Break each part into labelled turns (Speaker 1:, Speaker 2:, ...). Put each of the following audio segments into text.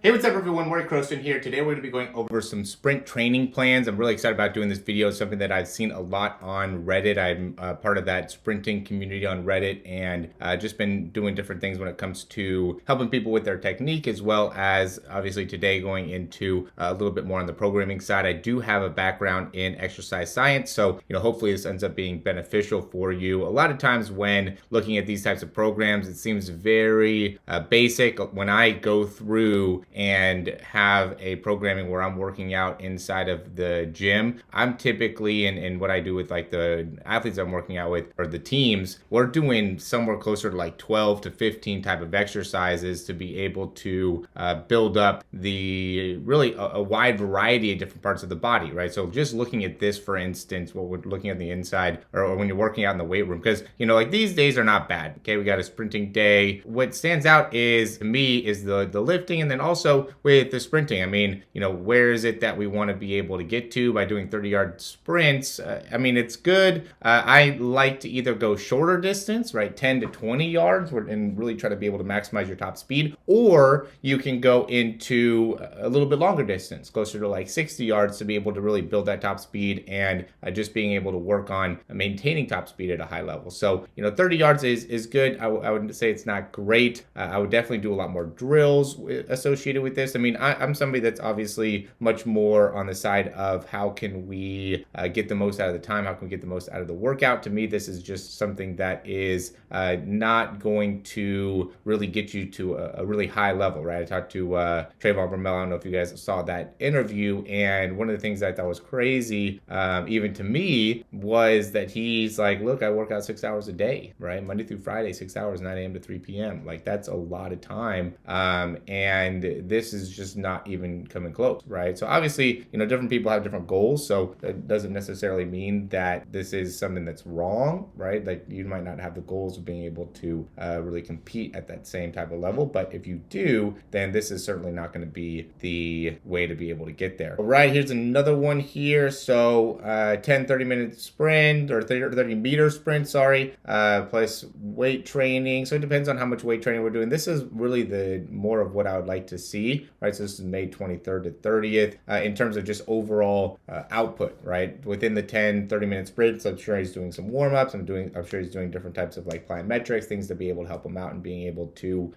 Speaker 1: Hey, what's up everyone? Morey Croson here. Today we're going to be going over some sprint training plans. I'm really excited about doing this video. It's something that I've seen a lot on Reddit. I'm part of that sprinting community on Reddit and just been doing different things when it comes to helping people with their technique, as well as obviously today going into a little bit more on the programming side. I do have a background in exercise science, so hopefully this ends up being beneficial for you. A lot of times when looking at these types of programs, it seems very basic. When I go through and have a programming where I'm working out inside of the gym, I'm typically, in what I do with like the athletes I'm working out with or the teams, we're doing somewhere closer to like 12 to 15 type of exercises to be able to build up the really a wide variety of different parts of the body, right? So just looking at this, for instance, what we're looking at the inside or when you're working out in the weight room, because like these days are not bad. Okay, we got a sprinting day. What stands out is, to me, is the lifting, and then also with the sprinting. I mean, where is it that we want to be able to get to by doing 30-yard sprints? I mean, it's good. I like to either go shorter distance, right, 10 to 20 yards, and really try to be able to maximize your top speed, or you can go into a little bit longer distance, closer to like 60 yards, to be able to really build that top speed and just being able to work on maintaining top speed at a high level. So, 30 yards is good. I wouldn't say it's not great. I would definitely do a lot more drills associated with this. I mean, I'm somebody that's obviously much more on the side of how can we get the most out of the time, how can we get the most out of the workout. To me, this is just something that is not going to really get you to a really high level, right? I talked to Trayvon Bromell. I don't know if you guys saw that interview, and one of the things that I thought was crazy, even to me, was that he's like, look, I work out 6 hours a day, right? Monday through Friday, 6 hours, 9 a.m. to 3 p.m. Like, that's a lot of time. And this is just not even coming close, right? So obviously, different people have different goals, so that doesn't necessarily mean that this is something that's wrong, right? Like, you might not have the goals of being able to really compete at that same type of level, but if you do, then this is certainly not going to be the way to be able to get there. All right, here's another one here. So 10 30-minute sprint, or 30 meter sprint, plus weight training. So it depends on how much weight training we're doing. This is really the more of what I would like to see, right? So this is May 23rd to 30th in terms of just overall output, right? Within the 10 30-minute sprints, I'm sure he's doing some warm-ups. I'm sure he's doing different types of like plyometrics, things to be able to help him out and being able to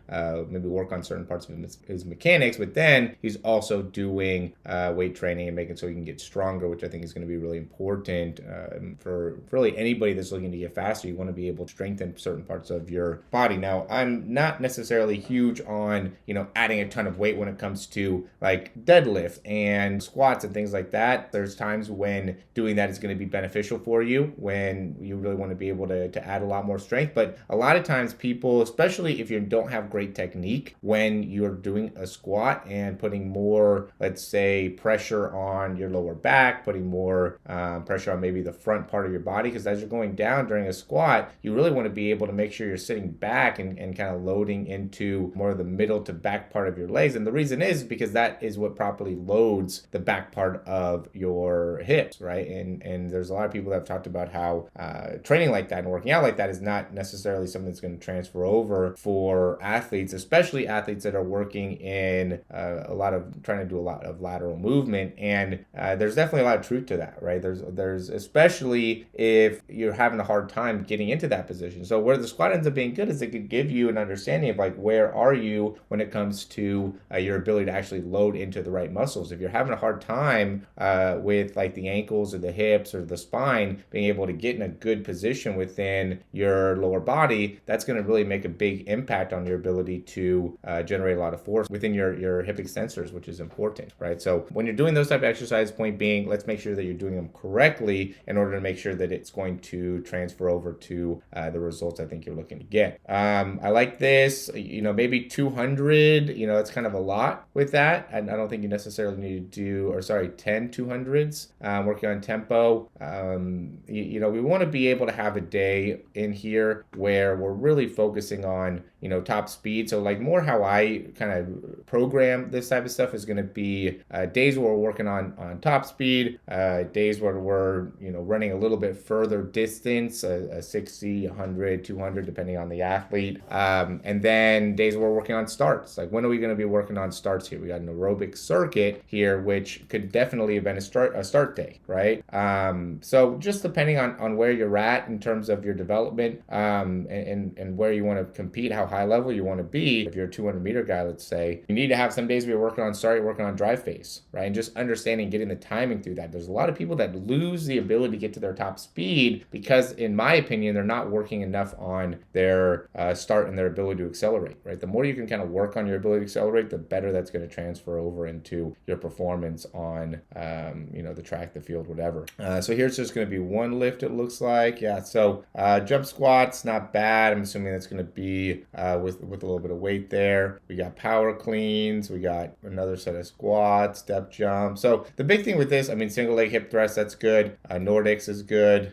Speaker 1: maybe work on certain parts of his mechanics. But then he's also doing weight training and making so he can get stronger, which I think is going to be really important for really anybody that's looking to get faster. You want to be able to strengthen certain parts of your body. Now, I'm not necessarily huge on adding a ton of weight when it comes to like deadlift and squats and things like that. There's times when doing that is going to be beneficial for you, when you really want to be able to add a lot more strength. But a lot of times people, especially if you don't have great technique, when you're doing a squat and putting more, let's say, pressure on your lower back, putting more pressure on maybe the front part of your body, because as you're going down during a squat, you really want to be able to make sure you're sitting back and kind of loading into more of the middle to back part of your legs. And the reason is because that is what properly loads the back part of your hips, right? And there's a lot of people that have talked about how training like that and working out like that is not necessarily something that's going to transfer over for athletes, especially athletes that are working in trying to do a lot of lateral movement. And there's definitely a lot of truth to that, right? There's especially if you're having a hard time getting into that position. So where the squat ends up being good is it could give you an understanding of like, where are you when it comes to your ability to actually load into the right muscles. If you're having a hard time with like the ankles or the hips or the spine, being able to get in a good position within your lower body, that's going to really make a big impact on your ability to generate a lot of force within your hip extensors, which is important, right? So when you're doing those type of exercises, point being, let's make sure that you're doing them correctly in order to make sure that it's going to transfer over to the results I think you're looking to get. I like this, maybe 200, that's kind of a lot with that. And I don't think you necessarily need to do, 10 200s, working on tempo. We want to be able to have a day in here where we're really focusing on, top speed. So like more how I kind of program this type of stuff is going to be days where we're working on top speed, days where we're running a little bit further distance, a 60, 100, 200 depending on the athlete, and then days where we're working on starts. Like when are we going to be working on starts here? We got an aerobic circuit here, which could definitely have been a start day, right? So just depending on where you're at in terms of your development, and where you want to compete, how high level you want to be. If you're a 200-meter guy, let's say, you need to have some days where you're working on start, you're working on drive phase, right? And just understanding, getting the timing through that. There's a lot of people that lose the ability to get to their top speed because, in my opinion, they're not working enough on their start and their ability to accelerate, right? The more you can kind of work on your ability to accelerate, the better that's going to transfer over into your performance on, the track, the field, whatever. So here's just going to be one lift, it looks like. Yeah, so jump squats, not bad. I'm assuming that's going to be with a little bit of weight there. We got power cleans. We got another set of squats, step jump. So the big thing with this, single leg hip thrust, that's good. Nordics is good.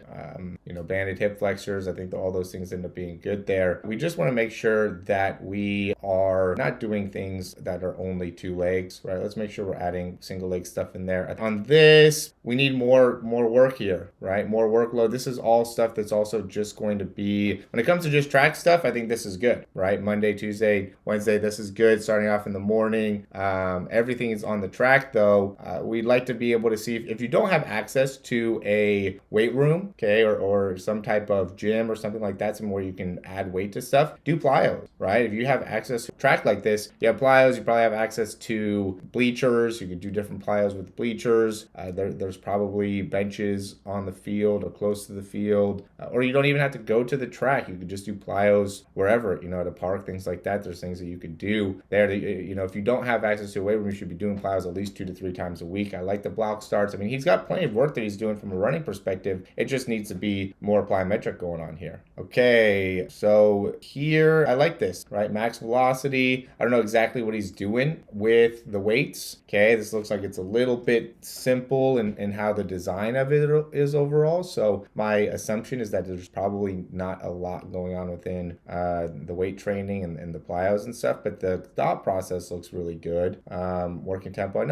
Speaker 1: Banded hip flexors, I think all those things end up being good there. We just want to make sure that we are not doing things that are only two legs, right? Let's make sure we're adding single leg stuff in there. On this, we need more work here, right? More workload. This is all stuff that's also just going to be, when it comes to just track stuff, I think this is good, right? Monday, Tuesday, Wednesday, this is good. Starting off in the morning. Everything is on the track though. We'd like to be able to see if you don't have access to a weight room, okay, or some type of gym or something like that, somewhere you can add weight to stuff, do plyos, right? If you have access to a track like this, you have plyos, you probably have access to bleachers. You could do different plyos with bleachers. There's probably benches on the field or close to the field, or you don't even have to go to the track. You could just do plyos wherever, at a park, things like that. There's things that you could do there. If you don't have access to a weight room, you should be doing plyos at least 2 to 3 times a week. I like the block starts. He's got plenty of work that he's doing from a running perspective. It just needs to be more plyometric going on here. Okay, so here, I like this, right? Max velocity. I don't know exactly what he's doing with the weights. Okay, this looks like it's a little bit simple in how the design of it is overall. So my assumption is that there's probably not a lot going on within the weight training and the plyos and stuff, but the thought process looks really good. Working tempo.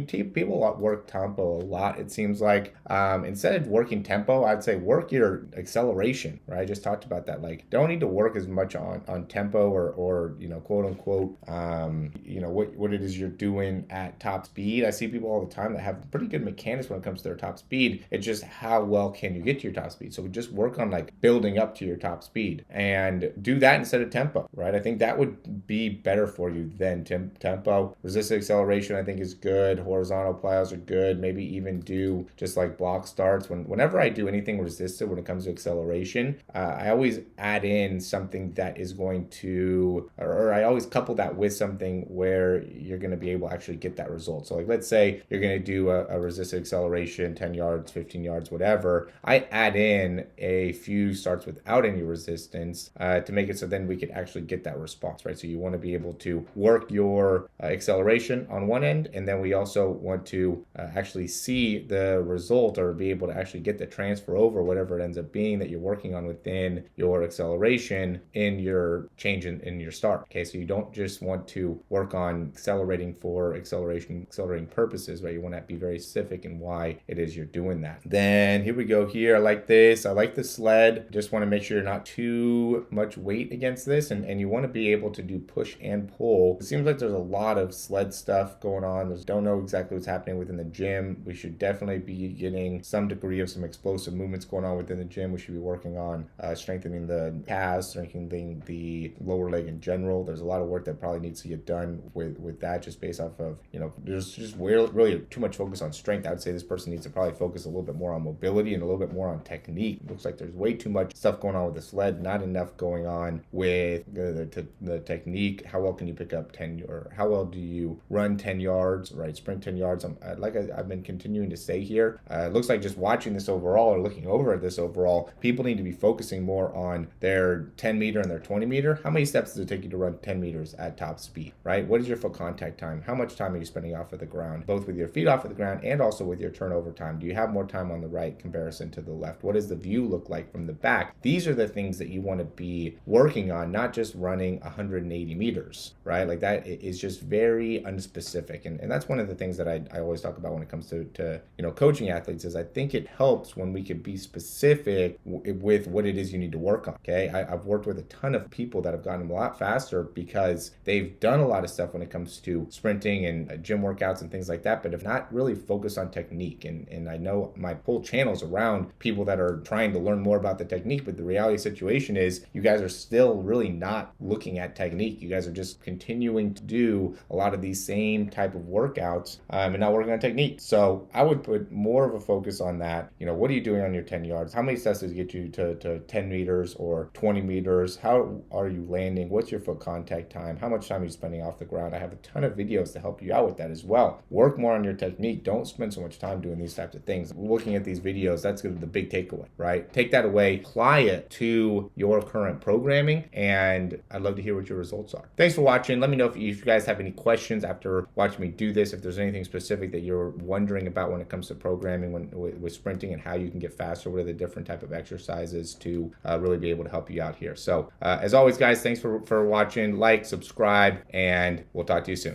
Speaker 1: People work tempo a lot, it seems like. Instead of working tempo, I'd say work your acceleration, right? I just talked about that. Like, don't need to work as much on tempo or quote unquote, what it is you're doing at top speed. I see people all the time that have pretty good mechanics when it comes to their top speed. It's just how well can you get to your top speed? So just work on like building up to your top speed and do that instead of tempo, right? I think that would be better for you than tempo. Resisted acceleration, I think, is good. Horizontal plyos are good. Maybe even do just like block starts. Whenever I do anything resisted when it comes to acceleration, I always add in something that is going to, or I always couple that with something where you're going to be able to actually get that result. So like, let's say you're going to do a resisted acceleration, 10 yards, 15 yards, whatever. I add in a few starts without any resistance to make it so then we could actually get that response, right? So you want to be able to work your acceleration on one end, and then we also want to actually see the result or be able to actually get the transfer over whatever it ends up being that you're working on within your acceleration in your change in your start. Okay, so you don't just want to work on accelerating for accelerating purposes, right? You want to be very specific in why it is you're doing that. Then here we go here. I like this. I like the sled. Just want to make sure you're not too much weight against this, and you want to be able to do push and pull. It seems like there's a lot of sled stuff going on. Don't know exactly what's happening within the gym. We should definitely be getting some degree of some explosive movements going on within the gym. We should be working on strengthening the calves, strengthening the lower leg in general. There's a lot of work that probably needs to get done with that, just based off of, there's just really too much focus on strength. I would say this person needs to probably focus a little bit more on mobility and a little bit more on technique. It looks like there's way too much stuff going on with the sled, not enough going on with the technique. How well can you pick up 10, or how well do you run 10 yards, right? Sprint 10 yards. I've been continuing to say here, it looks like just watching this overall or looking over at this overall. People need to be focusing more on their 10 meter and their 20 meter. How many steps does it take you to run 10 meters at top speed, right? What is your foot contact time? How much time are you spending off of the ground, both with your feet off of the ground and also with your turnover time? Do you have more time on the right comparison to the left? What does the view look like from the back? These are the things that you want to be working on, not just running 180 meters, right? Like that is just very unspecific. And that's one of the things that I always talk about when it comes to coaching athletes is I think it helps when we can be specific with what it is you need to work on, okay? I've worked with a ton of people that have gotten a lot faster because they've done a lot of stuff when it comes to sprinting and gym workouts and things like that, but have not really focused on technique. And I know my whole channel's around people that are trying to learn more about the technique, but the reality situation is you guys are still really not looking at technique. You guys are just continuing to do a lot of these same type of workouts and not working on technique. So I would put more of a focus on that. What are you doing on your 10 yards? How many steps does it get you to 10 meters or 20 meters? How are you landing? What's your foot contact time? How much time are you spending off the ground? I have a ton of videos to help you out with that as well. Work more on your technique. Don't spend so much time doing these types of things. Looking at these videos, that's the big takeaway, right? Take that away, apply it to your current programming, and I'd love to hear what your results are. Thanks for watching. Let me know if you guys have any questions after watching me do this, if there's anything specific that you're wondering about when it comes to programming with sprinting and how you can get faster, what are the different type of exercises to really be able to help you out here. So as always, guys, thanks for watching. Like, subscribe, and we'll talk to you soon.